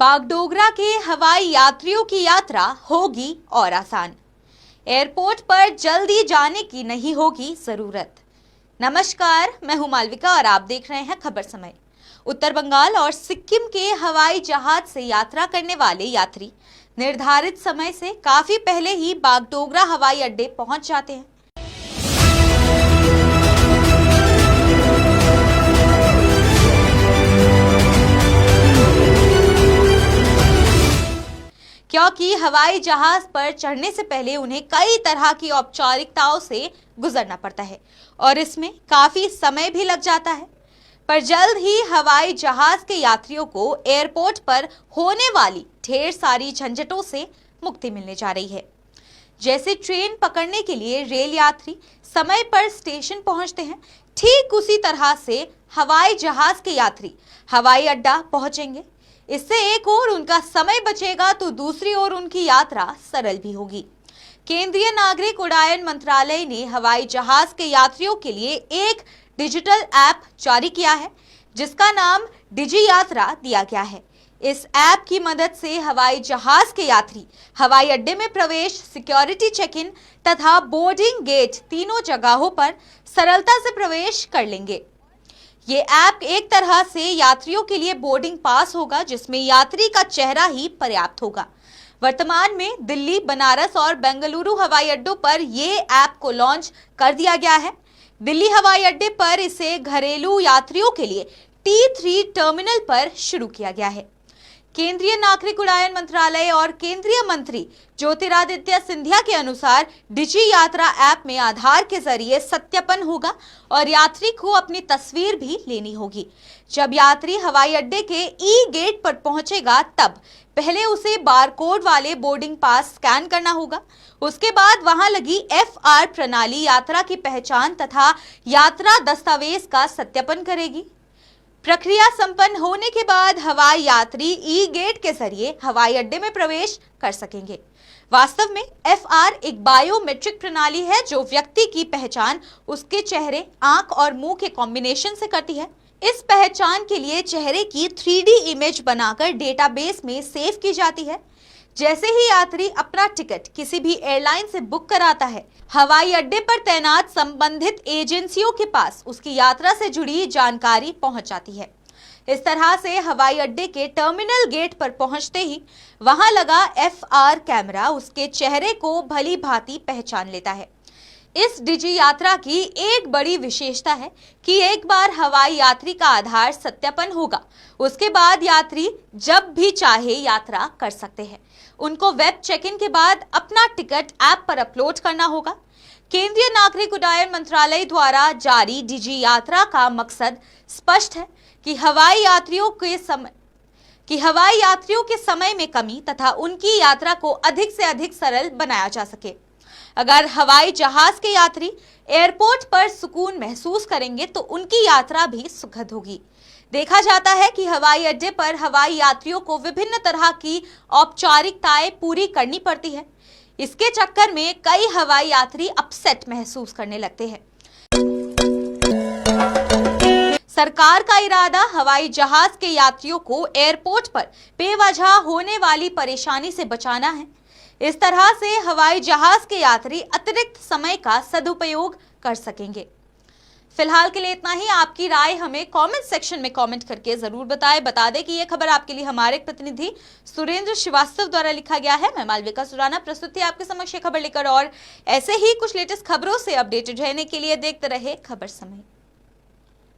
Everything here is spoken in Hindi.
बागडोगरा के हवाई यात्रियों की यात्रा होगी और आसान। एयरपोर्ट पर जल्दी जाने की नहीं होगी जरूरत। नमस्कार, मैं हूं मालविका और आप देख रहे हैं खबर समय। उत्तर बंगाल और सिक्किम के हवाई जहाज से यात्रा करने वाले यात्री निर्धारित समय से काफी पहले ही बागडोगरा हवाई अड्डे पहुंच जाते हैं। क्योंकि हवाई जहाज पर चढ़ने से पहले उन्हें कई तरह की औपचारिकताओं से गुजरना पड़ता है और इसमें काफी समय भी लग जाता है। पर जल्द ही हवाई जहाज के यात्रियों को एयरपोर्ट पर होने वाली ढेर सारी झंझटों से मुक्ति मिलने जा रही है। जैसे ट्रेन पकड़ने के लिए रेल यात्री समय पर स्टेशन पहुंचते हैं, ठीक उसी तरह से हवाई जहाज के यात्री हवाई अड्डा पहुंचेंगे। इससे एक ओर उनका समय बचेगा तो दूसरी ओर उनकी यात्रा सरल भी होगी। केंद्रीय नागरिक उड्डयन मंत्रालय ने हवाई जहाज के यात्रियों के लिए एक डिजिटल ऐप जारी किया है, जिसका नाम डिजी यात्रा दिया गया है। इस ऐप की मदद से हवाई जहाज के यात्री हवाई अड्डे में प्रवेश, सिक्योरिटी चेक इन तथा बोर्डिंग गेट तीनों जगहों पर सरलता से प्रवेश कर लेंगे। ये ऐप एक तरह से यात्रियों के लिए बोर्डिंग पास होगा, जिसमें यात्री का चेहरा ही पर्याप्त होगा। वर्तमान में दिल्ली, बनारस और बेंगलुरु हवाई अड्डों पर ये ऐप को लॉन्च कर दिया गया है। दिल्ली हवाई अड्डे पर इसे घरेलू यात्रियों के लिए T3 टर्मिनल पर शुरू किया गया है। केंद्रीय नागरिक उड्डयन मंत्रालय और केंद्रीय मंत्री ज्योतिरादित्य सिंधिया के अनुसार डिजी यात्रा ऐप में आधार के जरिए सत्यापन होगा और यात्री को अपनी तस्वीर भी लेनी होगी। जब यात्री हवाई अड्डे के ई गेट पर पहुंचेगा, तब पहले उसे बारकोड वाले बोर्डिंग पास स्कैन करना होगा। उसके बाद वहां लगी FR प्रणाली यात्रा की पहचान तथा यात्रा दस्तावेज का सत्यापन करेगी। प्रक्रिया संपन्न होने के बाद हवाई यात्री ई गेट के जरिए हवाई अड्डे में प्रवेश कर सकेंगे। वास्तव में FR एक बायोमेट्रिक प्रणाली है जो व्यक्ति की पहचान उसके चेहरे, आंख और मुंह के कॉम्बिनेशन से करती है। इस पहचान के लिए चेहरे की 3D इमेज बनाकर डेटाबेस में सेव की जाती है। जैसे ही यात्री अपना टिकट किसी भी एयरलाइन से बुक कराता है, हवाई अड्डे पर तैनात संबंधित एजेंसियों के पास उसकी यात्रा से जुड़ी जानकारी पहुंच जाती है। इस तरह से हवाई अड्डे के टर्मिनल गेट पर पहुंचते ही वहां लगा FR कैमरा उसके चेहरे को भली भांति पहचान लेता है। इस डिजी यात्रा की एक बड़ी विशेषता है कि एक बार हवाई यात्री का आधार सत्यापन होगा, उसके बाद यात्री जब भी चाहे यात्रा कर सकते हैं। उनको वेब चेक इन के बाद अपना टिकट ऐप पर अपलोड करना होगा। केंद्रीय नागरिक उड्डयन मंत्रालय द्वारा जारी डिजी यात्रा का मकसद स्पष्ट है कि हवाई यात्रियों के समय में कमी तथा उनकी यात्रा को अधिक से अधिक सरल बनाया जा सके। अगर हवाई जहाज के यात्री एयरपोर्ट पर सुकून महसूस करेंगे तो उनकी यात्रा भी सुखद होगी। देखा जाता है कि हवाई अड्डे पर हवाई यात्रियों को विभिन्न तरह की औपचारिकताएं पूरी करनी पड़ती है। इसके चक्कर में कई हवाई यात्री अपसेट महसूस करने लगते हैं। सरकार का इरादा हवाई जहाज के यात्रियों को एयरपोर्ट पर बेवजह होने वाली परेशानी से बचाना है। इस तरह से हवाई जहाज के यात्री अतिरिक्त समय का सदुपयोग कर सकेंगे। फिलहाल के लिए इतना ही। आपकी राय हमें कमेंट सेक्शन में कमेंट करके जरूर बताएं। बता दें कि यह खबर आपके लिए हमारे प्रतिनिधि सुरेंद्र श्रीवास्तव द्वारा लिखा गया है। मैं मालविका सुराना प्रस्तुत थी आपके समक्ष खबर लेकर, और ऐसे ही कुछ लेटेस्ट खबरों से अपडेटेड रहने के लिए देखते रहे खबर समय।